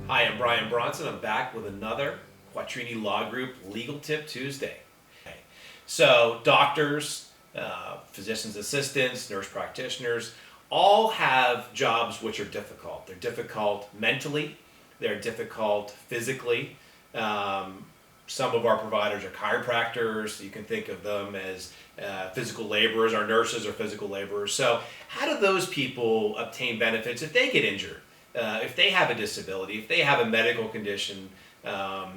Hi, I'm Bronson. I'm back with another Quatrini Law Group Legal Tip Tuesday. So doctors, physician's assistants, nurse practitioners, all have jobs which are difficult. They're difficult mentally, they're difficult physically. Some of our providers are chiropractors. You can think of them as physical laborers. Our nurses are physical laborers. So how do those people obtain benefits if they get injured? If they have a disability, if they have a medical condition, let's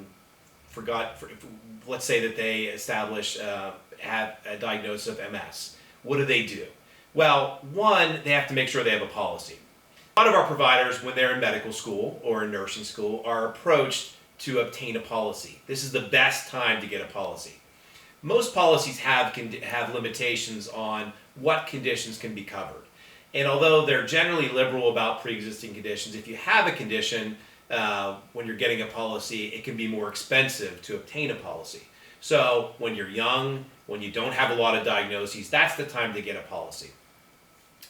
say that they establish have a diagnosis of MS, what do? Well, one, they have to make sure they have a policy. A lot of our providers, when they're in medical school or in nursing school, are approached to obtain a policy. This is the best time to get a policy. Most policies have limitations on what conditions can be covered. And although they're generally liberal about pre-existing conditions, if you have a condition when you're getting a policy, it can be more expensive to obtain a policy. So when you're young, when you don't have a lot of diagnoses, that's the time to get a policy.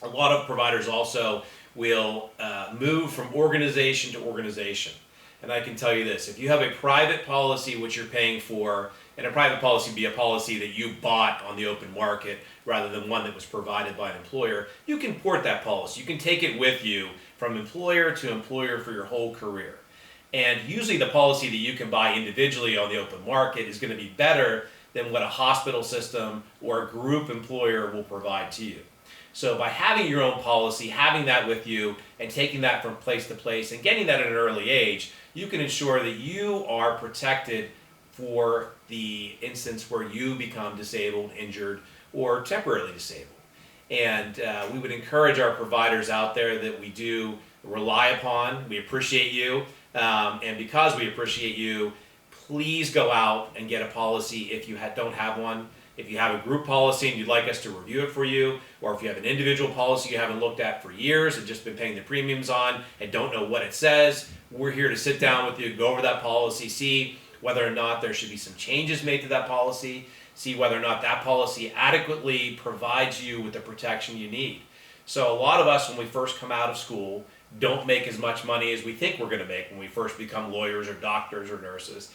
A lot of providers also will move from organization to organization. And I can tell you this, if you have a private policy which you're paying for, and a private policy would be a policy that you bought on the open market rather than one that was provided by an employer, you can port that policy. You can take it with you from employer to employer for your whole career. And usually the policy that you can buy individually on the open market is going to be better than what a hospital system or a group employer will provide to you. So by having your own policy, having that with you, and taking that from place to place, and getting that at an early age, you can ensure that you are protected for the instance where you become disabled, injured, or temporarily disabled. And we would encourage our providers out there that we do rely upon. We appreciate you. And because we appreciate you, please go out and get a policy if you don't have one. If you have a group policy and you'd like us to review it for you, or if you have an individual policy you haven't looked at for years and just been paying the premiums on and don't know what it says, we're here to sit down with you, go over that policy, see whether or not there should be some changes made to that policy, see whether or not that policy adequately provides you with the protection you need. So a lot of us, when we first come out of school, don't make as much money as we think we're going to make when we first become lawyers or doctors or nurses.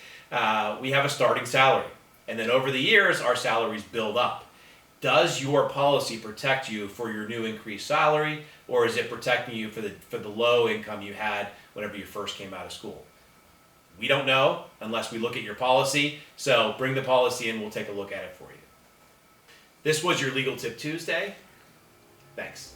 We have a starting salary. And then over the years, our salaries build up. Does your policy protect you for your new increased salary, or is it protecting you for the low income you had whenever you first came out of school? We don't know unless we look at your policy, so bring the policy in, we'll take a look at it for you. This was your Legal Tip Tuesday. Thanks.